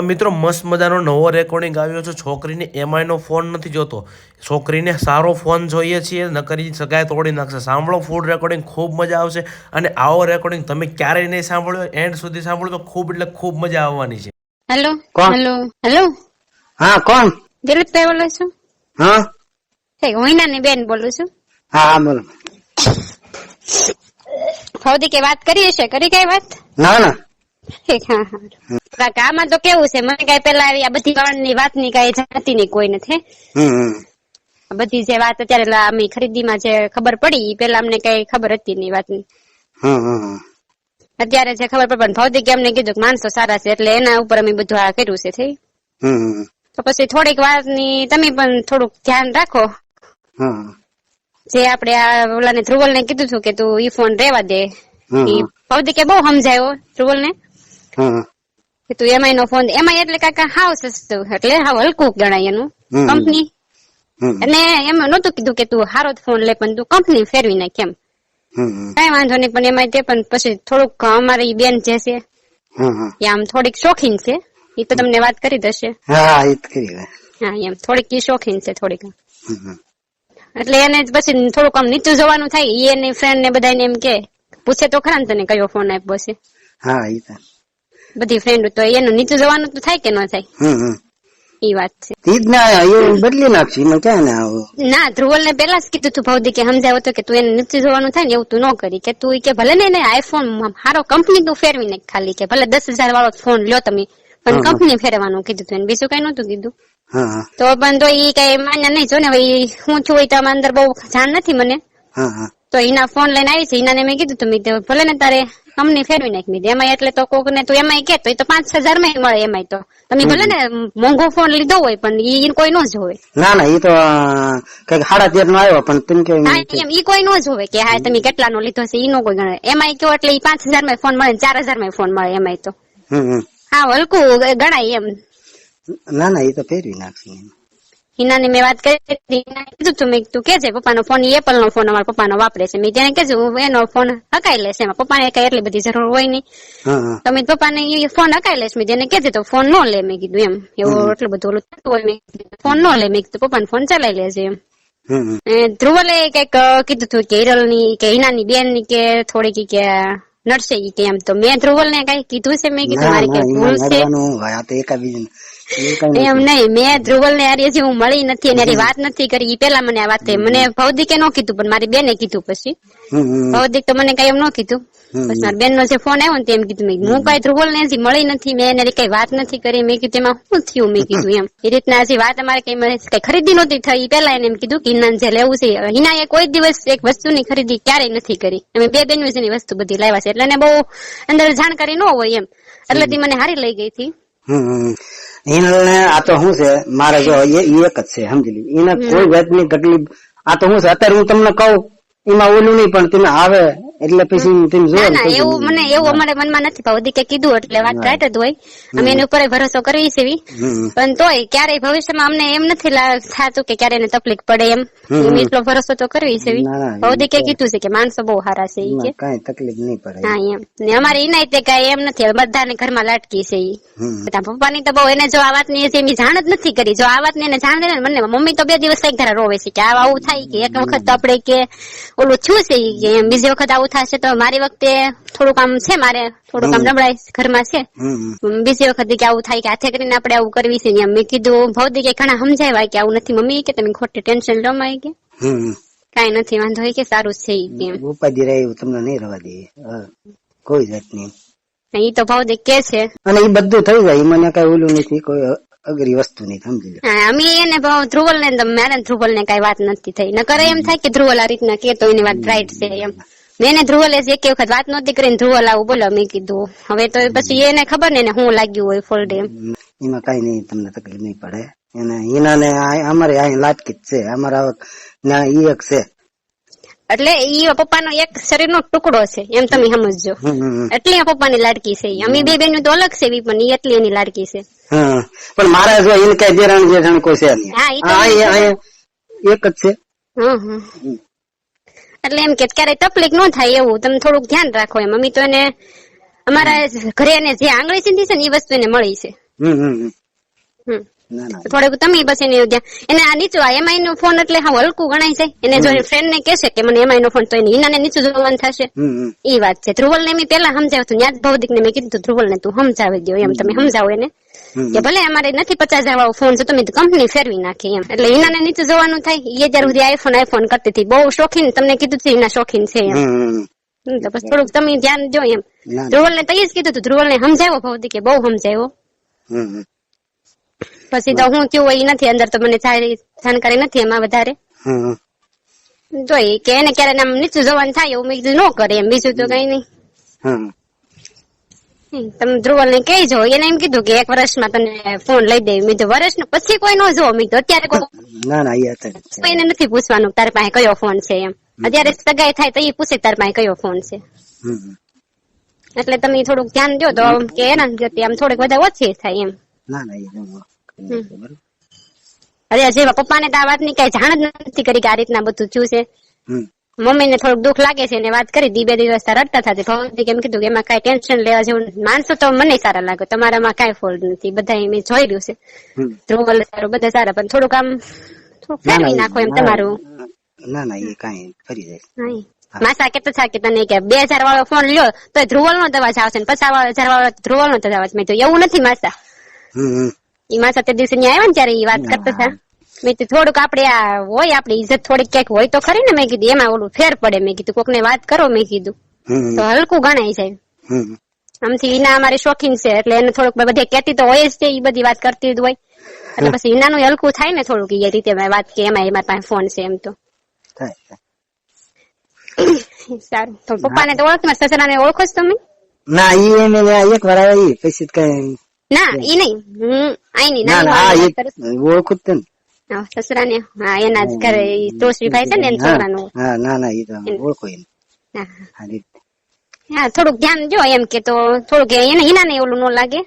મિત્રો મસ્ત મજાનો નવો રેકોર્ડિંગ આવ્યો છે. છોકરીને એમઆઈનો ફોન નથી જોતો, છોકરીને સારો ફોન જોઈએ છીએ, નકરી સગાઈ તોડી નાખશે. સાંભળો ફૂલ રેકોર્ડિંગ, ખૂબ મજા આવશે. અને આવો રેકોર્ડિંગ તમે ક્યારેય નહીં સાંભળ્યો, એન્ડ સુધી સાંભળો તો ખૂબ એટલે ખૂબ મજા આવવાની છે. હેલો કોણ? Hello hello. હા કોણ? દિલીપભાઈ બોલો છું? હા હું હિનાની બેન બોલું છું. હા હા બોલો. ફૌદી કે વાત કરી હશે, કરી કઈ વાત? ના ના હા હા. આમાં તો કેવું છે, મને કઈ પેલા આ બધી વાળની વાતની કઈ જાણતી નહીં કોઈ નથી. આ બધી જે વાત અત્યારે અમે ખરીદીમાં જે ખબર પડી ઈ પેલા અમને કઈ ખબર હતી નહીં વાતની. અત્યારે જે ખબર પડી પણ ભૌતિક અમને કીધું કે માણસો સારા છે એટલે એના ઉપર અમે બધું આ કર્યું છે. થઈ તો પછી થોડીક વાતની તમે પણ થોડુંક ધ્યાન રાખો. જે આપડે આ ઓલાને ધ્રુવલ ને કીધું હતું કે તું ઈ ફોન રેવા દે, ભૌતિકે બહુ સમજાયો ધ્રુવલ ને કે તું એમઆઈ નો ફોન, એમઆઈ એટલે કાકા હાવ સસ્તું એટલે હાવ હલકું ગણાય એનું કંપની. અને એમ નતું કીધું કે તું હારો ફોન લે પણ તું કંપની ફેરવી નાખ એમ. કઈ વાંધો નહીં, પણ એમાં તે પણ પછી થોડુંક અમારી બેન જે છે એ આમ થોડીક શોખીન છે, એ તો તમને વાત કરી દશે. હા એમ થોડીક ઈ શોખીન છે થોડીક, એટલે એને પછી થોડુંક આમ નીચું જવાનું થાય. એની ફ્રેન્ડ ને બધાને એમ કે પૂછે તો ખરા ને તને કયો ફોન આપ્યો છે. હા બધી ફ્રેન્ડ તો એનું નીચું જવાનું તો થાય કે ન થાય, ઈ વાત છે. બદલી નાખશે એમાં ક્યાં ના આવું. ના, ધ્રુવલ ને પેલા જ કીધું તું ભૌદી કે સમજાવ્યો હતો કે તું એને નીચે જોવાનું થાય ને એવું તું ન કરી, કે તું કે ભલે ને આઈફોન હારો કંપની તું ફેરવી નાખ, ખાલી કે ભલે 10,000 વાળો ફોન લ્યો તમે પણ કંપની ફેરવાનું કીધું તું, બીજું કઈ નતું કીધું. તો પણ તો ઈ કઈ માન્ય નહીં. જો ને હું છું એ તો અંદર બહુ જાણ નથી મને, તો એના ફોન લઈને આવી છે. એના મેં કીધું તમે ભલે ને તારે કંપની ફેરવી નાખી એમાં, એટલે તો કોક ને તું એમાં કે તો એ તો 5,000 માં મળે એમાં. તો તમે ભલે ને મોંઘો ફોન લીધો હોય પણ ઈ કોઈ ન જોવે. ના ના, એ તો કઈક 13.5 નો આવ્યો પણ તમે એમ ઈ કોઈ ન જોવે કે હા તમે કેટલા નો લીધો છે, ઈ નો કોઈ ગણે. એમાં કેવો એટલે 5,000 માં ફોન મળે, 4,000 માં ફોન મળે એમાં. તો હા હલકું ગણાય એમ. ના ના, એ તો ફેરવી નાખશે. હિનાની મેં વાત કરી, કીધું તું મેં તું કેજે પપ્પાનો ફોન, એપલ નો ફોન અમારા પપ્પાનો વાપરે છે. મેં તેને કેજે હું એનો ફોન હકાઈ લેશે, એમાં પપ્પાને કઈ એટલી બધી જરૂર હોય નહીં. તમે પપ્પાને એ ફોન હકાઈ લેશ, મેં તેને કેજે તો ફોન નો લે. મેં કીધું એમ એવું એટલું બધું ઓલું થતું હોય, મેં ફોન નો લે. મેં કીધું પપ્પાને ફોન ચલાવી લેજે એમ. ધ્રુવલે કઈક કીધું હતું કે હિરલ ની કે હિનાની બેન ની કે થોડીક કે નડશે કે એમ. તો મેં ધ્રુવલ ને કઈ કીધું છે? મેં કીધું મારી કઈ ભૂલ છે એમ નહીં. મેં ધ્રુવલ ને હજી હું મળી નથી અને એની વાત નથી કરી. ઈ પેલા મને આ વાત મને ભૌદિકે ન કીધું પણ મારી બેને કીધું. પછી ભૌદિક તો મને કઈ એમ ન કીધું. પછી મારી બેન નો જે ફોન આવ્યો ને તેમ કીધું હું કઈ ધ્રુવલ ને હજી મળી નથી, મેં એને કઈ વાત નથી કરી. મેં કીધું એમાં શું થયું, મેં કીધું એમ. એ રીતના હજી વાત અમારે કઈ ખરીદી નહોતી થઈ. પેલા એને એમ કીધું કે હિના જે લેવું છે, હિના એ કોઈ દિવસ એક વસ્તુની ખરીદી ક્યારેય નથી કરી. અમે બે બેન ની વસ્તુ બધી લાવ્યા છે એટલે એને બહુ અંદર જાણકારી ન હોય એમ, એટલે તી મને હારી લઈ ગઈ હતી. હિનલ ને આ તો શું છે, મારે જો એ એક જ છે સમજી લી, એને કોઈ જાતની તકલીફ. આ તો શું છે, અત્યારે હું તમને કહું એમાં ઓલું નહીં, પણ તમે આવે એટલે પછી તમે જોવો. ના એવું મને એવું અમારે મનમાં નથી. ભૌદિકે કીધું એટલે વાત રાઈટ જ હોય, અમે એની ઉપર ભરોસો કરવી છે. પણ તોય ક્યારેય ભવિષ્યમાં અમને એમ નથી થતું કે ક્યારે એને તકલીફ પડે એમ. એટલો ભરોસો તો કરવી છે. ભૌદિકે કીધું છે કે માણસો બહુ સારા છે, ઈ કે કઈ તકલીફ નહીં પડે. હા એમ. ને અમારે એના તે કઈ એમ નથી, બધાને ઘરમાં લાટકી છે ઈ. પપ્પાની તો બહુ, એને જો આ વાત ની એમ જાણ જ નથી કરી. જો આ વાત ની એને જાણ દે ને, મને મમ્મી તો 2 દિવસ કઈક ઘરે રોવે છે કે આવું થાય કે એક વખત આપડે કે ઓલું થયું છે કે એમ, બીજી વખત આવું થશે. તો મારી વખતે થોડુંક આમ છે, મારે થોડુંક આમ નબળાઈ ઘરમાં છે. બીજી વખત કે આવું થાય કે હાથે કરીને આપડે આવું કરવી છે. એમ મેં કીધું ભૌદિકે ઘણા સમજાવ્યા કે આવું નથી મમ્મી, કે તમે ખોટી ટેન્શન લો માં, કે કઈ નથી વાંધો હોય કે સારું છે. એમ ઉપાધિ રહે એવું તમને નહીં રહેવા દે કોઈ જાત નહીં. ઈ તો ભૌદિક કે છે અને એ બધું થઈ જાય, મને કઈ ઓલું નથી, કોઈ અઘરી વસ્તુ નહીં સમજી લો. અમે એને ધ્રુવલ ને મારે ધ્રુવલ ને કઈ વાત નથી થઈ. ન કરે એમ થાય કે ધ્રુવલ આ રીતના કેતો એની વાત રાઈટ છે એમ. મેં એને ધ્રુવલે એક વખત વાત નહોતી કરીને ધ્રુવલ આવું બોલો. મેં કીધું હવે તો પછી એને ખબર ને હું લાગ્યું હોય ફોલ્ડ એમ. એમાં કઈ નહીં, તમને તકલીફ નહીં પડે. એને હિના ને અમારે અહીં લાટકી જ છે, અમારા ઈ એક છે. એટલે ઈ પપ્પાનો એક શરીરનો ટુકડો છે એમ તમે સમજજો. એટલી પપ્પાની લાડકી છે. અમે બે બેન તો અલગ છે પણ ઈ એટલી એની લાડકી છે. પણ મારે જો એને કઈ દેરાણ જેઠાણ કોઈ છે એક જ છે. એટલે એમ કે ક્યારેય તકલીફ ન થાય એવું તમે થોડુંક ધ્યાન રાખો એમ. અમે તો એને અમારા ઘરે એને જે આંગળી સીધી છે ને એ વસ્તુ એને મળી છે. હમ. ના ના થોડુંક તમે બસ એને એને આ નીચું એમઆઈ નો ફોન એટલે હા હલકું ગણાય છે. એને જો ફ્રેન્ડ ને કહેશે કે મને એમઆઈ નો ફોન તો એને હિનાને નીચું જોવાનું થશે. એ વાત છે. ધ્રુવલ ને મેં પેલા સમજાવ્યું હતું. યાદ ભૌતિક ને મેં કીધું ધ્રુવલ ને તું સમજાવી દો એમ તમે સમજાવો એને કે ભલે અમારે નથી 50,000 વાળો ફોન છે તમે કંપની ફેરવી નાખી એમ. એટલે હિનાને નીચું જોવાનું થાય. એ અત્યાર સુધી આઈફોન કરતી હતી. બહુ શોખીન તમને કીધું છે હિના શોખીન છે એમ. તો બસ થોડુંક તમે ધ્યાન દો એમ. ધ્રુવલ ને તો એ જ કીધું હતું. ધ્રુવલ ને સમજાવ્યો ભૌતિકે બહુ સમજાવ્યો. પછી તો હું કેવું એ નથી અંદર તો મને જાણકારી નથી એમાં વધારે. જોઈ કે એને ક્યારે આમ નીચું જવાનું થાય એવું મેં કીધું ન કરે એમ. બીજું તો કઈ નહીં. તમે ધ્રુવલ ને કહેજો. એને એમ કીધું કે 1 વર્ષમાં તને ફોન લઈ દે. મેં તો વર્ષ પછી કોઈ ન જોવો. મેં તો અત્યારે કોઈને નથી પૂછવાનું તારી પાસે કયો ફોન છે એમ. અત્યારે સગાઈ થાય તો એ પૂછે તારી પાસે કયો ફોન છે. એટલે તમે થોડુંક ધ્યાન દો તો કે એના જતી આમ થોડીક વધારે ઓછી થાય એમ. અરે જેવા પપ્પાને તો આ વાતની કઈ જાણ જ નથી કરી કે આ રીતના બધું થયું છે. મમ્મી ને થોડુંક દુઃખ લાગે છે. એને વાત કરી 2 દિવસ રડતા થતી. ભૌતિક એમ કીધું કે એમાં કઈ ટેન્શન લેવા જેવું માણસો તો મને સારા લાગે. તમારામાં કઈ ફોલ્ટ નથી. બધા મેં જોઈ રહ્યું છે. ધ્રુવલ સારું બધા સારા પણ થોડુંક આમ ફેરવી નાખો એમ તમારું. માસા કેતા હતા કે તને કે 2,000 વાળો ફોન લ્યો તો ધ્રુવલ નો દવા આવશે ને 50,000 વાળો ધ્રુવલ નો દવા આવશે. મેં તો એવું નથી માસા. ઈ માસા તે દિવસે આવ્યા ને ત્યારે એ વાત કરતા હતા. મેં તો થોડુંક આપડે આ હોય આપડી ઇજ્જત થોડીક ક્યાંક હોય તો ખરી ને. મેં કીધું એમાં ઓલું ફેર પડે. મેં કીધું કોક ને વાત કરો. મેં કીધું તો હલકું ગણાય જાય. આમથી ઈના અમારી શોખીન છે એટલે એને થોડુંક બધે કેતી તો હોય જ છે. એ બધી વાત કરતી જ હોય એટલે પછી ઈનાનું હલકું થાય ને થોડુંક એ રીતે વાત કે એમાં મારી પાસે ફોન છે એમ તો સારું. તો પપ્પાને તો ઓળખ ને સસરા ને ઓળખો છો તમે? ના એને એક વાર આવી પછી કઈ ના ઈ નહીં. આઈ ની ઓળખું જ ને સસરા ને. હા એના જ ઘરે તોશીભાઈ છે ને એના છોકરાનું. ના ના એ તો ઓળખો એને. હા થોડુંક ધ્યાન જો એમ કે તો થોડુંક એને હિના ને ઓલું ન લાગે.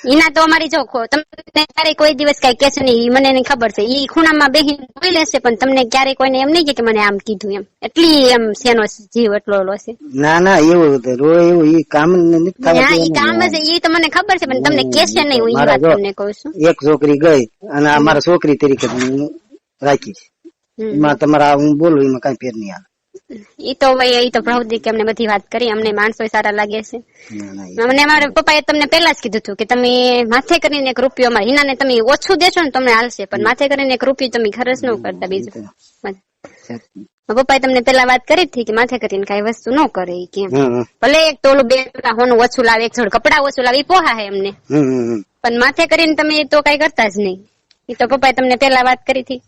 હિના તો અમારી જો તમને ક્યારે કોઈ દિવસ કઈ કેશે નહીં. મને એની ખબર છે. ઈ ખૂણામાં બેહીને જોઈ લેશે પણ તમને ક્યારે કોઈને એમ નહીં કે મને આમ કીધું એમ. એટલી એમ શેનો જીવ એટલો ઓલો છે. ના એવું રોય એવું ઈ કામ નથી થતું. હા ઈ કામ છે ઈ તો મને ખબર છે પણ તમને કેશે નહીં. હું ઈ વાત તમને કહું છું. એક છોકરી ગઈ અને આ મારા છોકરી તરીકે રાખી છે. એમાં તમારા હું બોલું એમાં કઈ ફેર નહીં આવે. ઈ તો ભાઈ ઈ તો ભૌતિક અમને બધી વાત કરી. અમને માણસો સારા લાગે છે. મને અમારા પપ્પાએ તમને પેલા જ કીધું હતું કે તમે માથે કરીને 1 રૂપિયો અમારે હિનાને તમે ઓછું દેશો ને તમને હાલશે પણ માથે કરીને 1 રૂપિયો તમે ખર્ચ ન કરતા. બીજું પપ્પાએ તમને પેલા વાત કરી હતી કે માથે કરીને કઈ વસ્તુ ન કરે કેમ. ભલે એક તોલું 2 ટકા હોનું ઓછું લાવે, 1 જોડ કપડા ઓછું લાવે એ પોહા હે એમને. પણ માથે કરીને તમે તો કઈ કરતા જ નહીં. એ તો પપ્પાએ તમને પેલા વાત કરી હતી.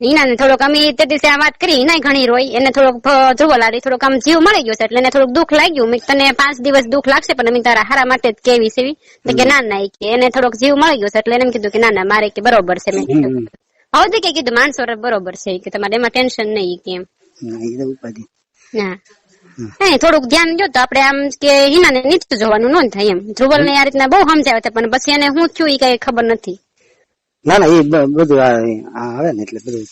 હિનાને થોડોક અમે તે દિવસે આ વાત કરી. હિના ઘણી રોઈ. એને થોડોક ધ્રુવલ આડી થોડોક આમ જીવ મળી ગયો છે એટલે એને થોડુંક દુઃખ લાગ્યું. મેં તને 5 દિવસ દુઃખ લાગશે પણ અમે તારા હારા માટે જ કેવી છે કે ના કે એને થોડોક જીવ મળી ગયો છે એટલે એને એમ કીધું કે ના મારે કે બરોબર છે. મેં કીધું હવે કે કીધું માણસો બરોબર છે કે તમારે એમાં ટેન્શન નહીં કેમ. હા થોડુંક ધ્યાન દો તો આપડે આમ કે હિનાને નીચું જોવાનું ન થાય એમ. ધ્રુવલ ને આ રીતના બહુ સમજાવે છે પણ પછી એને શું થયું એ કઈ ખબર નથી. ના એ બધું આવે ને એટલે બધું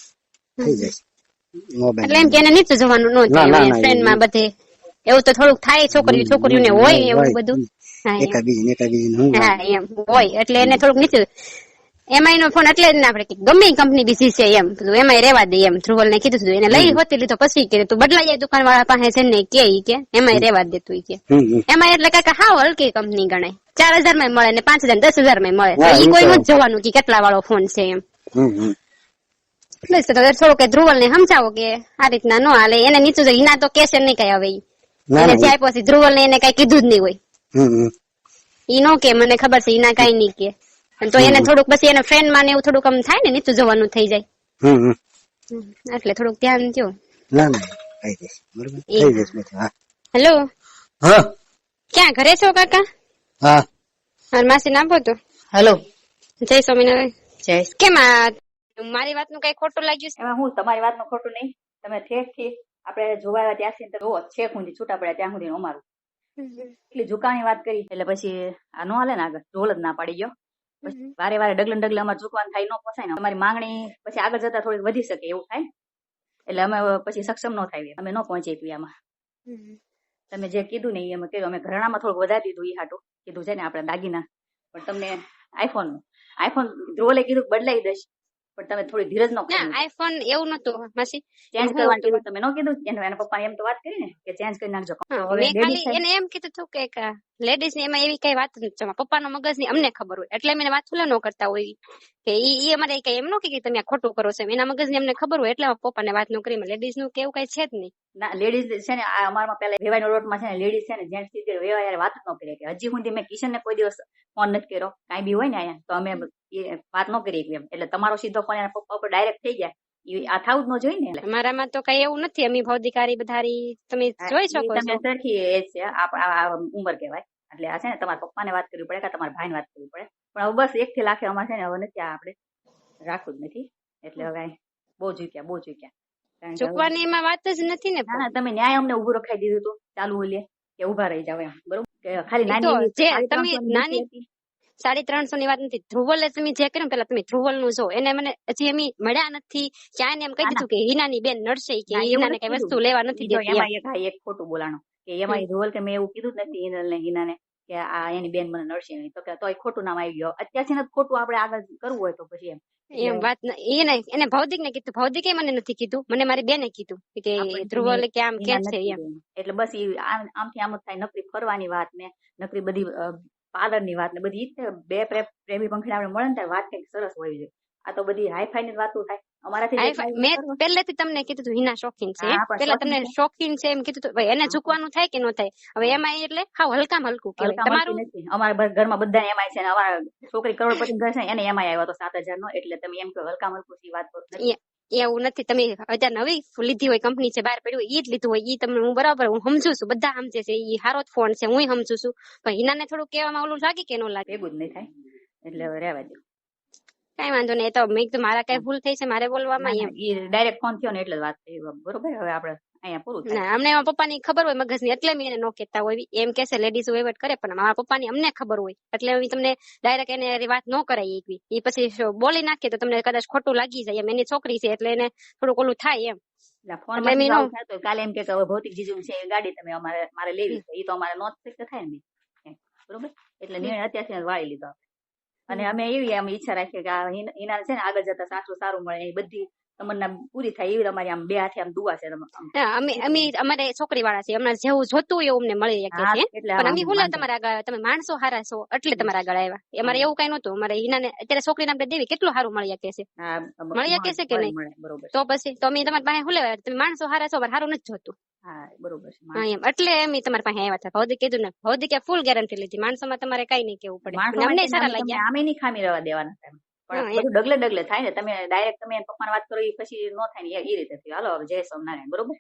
થઈ જાય. એટલે એમ કે એને નીચું જોવાનું ન થાય. ફ્રેન્ડ માં બધે એવું તો થોડુંક થાય. છોકરીઓને હોય એવું બધું. હા એમ હોય એટલે એને થોડુંક નીચું. એમઆઈ નો ફોન એટલે જ ને આપડે ગમે કંપની બીજી છે એમ એમાં રેવા દે એમ. ધ્રુવલ ને કીધું એને લઈ હોતી લીધો પછી કે તું બદલાઈ જાય દુકાન વાળા પાસે જઈને કે એમાં રેવા દે તું કે. એમાં એટલે કઈ હાવ હલકી કંપની ગણાય. 4,000 માં મળે ને 5,000 10,000 માં મળે. એ કોઈ નું જોવાનું કે કેટલા વાળો ફોન છે એમ. થોડું કે ધ્રુવલ ને સમજાવો કે આ રીતના ન હાલે. એને નીચું હિના તો કેશે નહીં કઈ હવે. એને જાય પછી ધ્રુવલ ને એને કઈ કીધું જ નહીં હોય. ઈ નો કે મને ખબર છે હિના કઈ નહીં કે. તો એને થોડુંક પછી એને ફ્રેન્ડ માં ને એવું થોડુંક આમ થાય ને નીચું જવાનું થઈ જાય. એટલે થોડુંક ધ્યાન દો. હેલો ક્યાં ઘરે છો કાકા? માસી ના આપો તો. હેલો જય સ્વામિનારાયણ. જય. કેમ મારી વાત નું કઈ ખોટું લાગ્યું છે? એમાં હું તમારી વાત નું ખોટું નહીં. તમે ઠેક થી આપડે જોવા ત્યાંથી જુઓ છેક સુધી છૂટા પડ્યા ત્યાં સુધી અમારું એટલી ઝુકાણી વાત કરી એટલે પછી આ નો હાલે ને. આગળ ઢોલ જ ના પાડી ગયો. વારે વારે ડગલે અમારે ઝૂકવાનું થાય ન પોસાય ને. અમારી માંગણી પછી આગળ જતા થોડીક વધી શકે એવું થાય એટલે અમે પછી સક્ષમ ન થાય. અમે ન પહોંચી આમાં. તમે જે કીધું ને એ અમે કર્યું. અમે ઘરેણામાં થોડુંક વધારી દીધું ઈ હાટું કીધું છે ને આપણે દાગીના, પણ તમને આઈફોન ધ્રુવલે કીધું બદલાઈ દઈશ, પણ તમે થોડી ધીરજ નો ના આઈફોન એવું નતું માસી. ચેન્જ કરવાનું કીધું, તમે ન કીધું એના પપ્પા એમ તો વાત કરી ને કે ચેન્જ કરી નાખજો. હા, હવે મેં ladies ખાલી થાય. એને એમ કીધું હતું કે લેડીઝ ની એમાં એવી કઈ વાત નથી છે. પપ્પાનો મગજ ની અમને ખબર હોય એટલે અમે વાત ન કરતા હોય કે ઈ અમારે કઈ એમ નો કે તમે આ ખોટું કરો છો, એના મગજ ની અમને ખબર હોય એટલે પપ્પાને વાત ન કરી. લેડીઝ નું કેવું કઈ છે જ નહીં. ના લેડીઝ છે ને આ અમારામાં પેલા વેવાઈ રોડમાં છે ને લેડીઝ છે ને જેન્ટ્સ થી વેવા યાર વાત ન કરી કે હજી સુધી મેં કિશન ને કોઈ દિવસ ફોન નથી કર્યો, કાંઈ બી હોય ને અહીંયા તો અમે એ વાત ન કરી એમ. એટલે તમારો સીધો ફોન એના પપ્પા ઉપર ડાયરેક્ટ થઈ જાય, ઈ આ થાવું જ ન જોઈએ ને. એટલે અમારામાં તો કઈ એવું નથી. અમે ભૌતિકારી બધારી તમે જોઈ શકો તમે છો. સરખી એજ છે, આ ઉંમર કહેવાય. એટલે આ છે ને તમારા પપ્પાને વાત કરવી પડે કે તમારા ભાઈને વાત કરવી પડે, પણ હવે બસ એક થી લાખે અમારે છે ને હવે નથી આ આપણે રાખવું જ નથી. એટલે હવે બહુ ચૂક્યા કારણ કે હવે ચૂકવાની એમાં વાત જ નથી ને. ના તમે ન્યાય અમને ઉભું રખાઈ દીધું હતું ચાલુ ઓલીએ કે ઉભા રહી જાવ એમ, બરોબર કે ખાલી ઈ તો નાની જે એવી તમે 350 ની નાની હતી. 350 ની વાત નથી. ધ્રુવલે તમે જે કર્યું પેલા તમે ધ્રુવલ નું જો, એને મને હજી અમે મળ્યા નથી ક્યાં એમ કહી દીધું કે હિનાની બેન નડશે કે ના, એવું હિનાને નથી કઈ કીધું. વસ્તુ લેવા નથી ઈ જો દેતી. એમાં એક ખોટું બોલાણું કે એમાં ઈ ધ્રુવલ કે મેં એવું કીધું જ નથી હિનલ ને હિનાને કે આ એની બેન મને નડશે નહીં, તો કે તોય ખોટું નામ આવી ગયો. અત્યારથી જ ખોટું આપણે આગળ કરવું હોય તો પછી એમ વાત એને ભૌતિક ને કીધું. ભૌતિકે મને નથી કીધું, મને મારી બેને કીધું કે આપણે ધ્રુવલે કે આમ કે હિના છે નથી એમ. કીધું. એટલે બસ ઈ આમથી આમ જ થાય, નકરી ફરવાની વાત ને નકરી બધી પાર્લર ની વાત ને બધી ઈ જ છે. બે પ્રેમી પંખીડા આપણે મળે ને ત્યારે વાત કંઈક સરસ હોવી જોઈએ. આ તો બધી હાઈફાઈ ની વાતો થાય અમારાથી જે થાય એ મેં કરવું. પહેલેથી તમને કીધું હતું હિના શોખીન છે. હા, પણ પેલા શોખીન તમને છે. શોખીન છે એમ કીધું હતું. ભાઈ એને ઝૂકવાનું થાય કે ન થાય. હવે એમાં એટલે હાવ હલકામાં હલકું કહેવાય. હલકા તમારું મળતી નથી. અમારા ઘરમાં બધાને એમઆઈ છે ને અમારા છોકરી કરોડપતિ ઘર છે ને એને એમઆઈ આવ્યો હતો 7,000 નો. એટલે તમે એમ કહો હલકા મલકું થી વાત કરો નથી. એવું નથી. તમે અત્યારે નવી લીધી હોય કંપની છે બહાર પડ્યું હોય ઈ જ લીધું હોય ઈ તમને હું બરાબર હું સમજુ છું, બધા સમજે છે ઈ હારો જ ફોન છે, હું સમજુ છું. પણ હિનાને થોડું કહેવામાં ઓલું લાગે કે ન લાગે. ભેગું જ નહીં થાય એટલે હવે રહેવા દો. કઈ વાંધો નહીં. એ તો મેં કીધું મારા કઈ ભૂલ થઈ છે મારે બોલવામાં એમ. ઈ ડાયરેક્ટ ફોન થયો ને એટલે જ વાત થઈ બરોબર. હવે આપણે અહીંયા પૂરું થાય. ના અમને એમાં પપ્પાની ખબર હોય મગજની એટલે મેં એને નો કહેતા હોય. એમ કેસે લેડીઝ વહીવટ કરે પણ મારા પપ્પાની અમને ખબર હોય એટલે અમે તમને ડાયરેક્ટ એને વાત ન કરાય એકવી. એ પછી બોલી નાખીએ તો તમને કદાચ ખોટું લાગી જાય એમ. એની છોકરી છે એટલે એને થોડુંક ઓલું થાય એમ. ફોન એટલે મેં નો થાય તો કાલે એમ કે હવે ભૌતિક જીજુ છે એ ગાડી તમે મારે લેવી છે, ઈ તો અમારે નોંધ થાય ને એમ, બરોબર. એટલે નિર્ણય અત્યારથી જ વાળી લીધો. અને અમે એવી આમ ઈચ્છા રાખીએ કે આ હિના છે ને આગળ જતા સાચું સારું મળે, એ બધી તમન્ના પૂરી થાય એવી અમારી આમ બે હાથે આમ દુઆ છે. અમે અમારે છોકરી વાળા છે, અમારે જેવું જોતું હોય એવું અમને મળી શકે છે. પણ અમે હું તમારા આગળ તમે માણસો હારા છો એટલે તમારા આગળ આવ્યા. અમારે એવું કઈ નતું. અમારે હિનાને અત્યારે છોકરીને આપણે દેવી કેટલું સારું મળી શકે છે. મળી શકે છે કે નહીં? બરોબર. તો પછી તો અમે તમારી પાસે હું લેવા તમે માણસો હારા છો સારું નથી જોતું. હા બરોબર છે. હા એમ એટલે અમે તમારી પાસે આવ્યા હતા. ભૌતિક કીધું ને ભૌતિકે ફૂલ ગેરંટી લીધી. માણસોમાં તમારે કઈ નહીં કેવું પડે. અમને સારા લાગ્યા. આમે નહીં ખામી રહેવા દેવાના થાય, પણ બધું ડગલે ડગલે થાય ને. તમે ડાયરેક્ટ તમે પપ્પાને વાત કરો એ પછી ન થાય ને એ રીતે થયું. હાલો હવે જય સોમનારાયણ, બરોબર.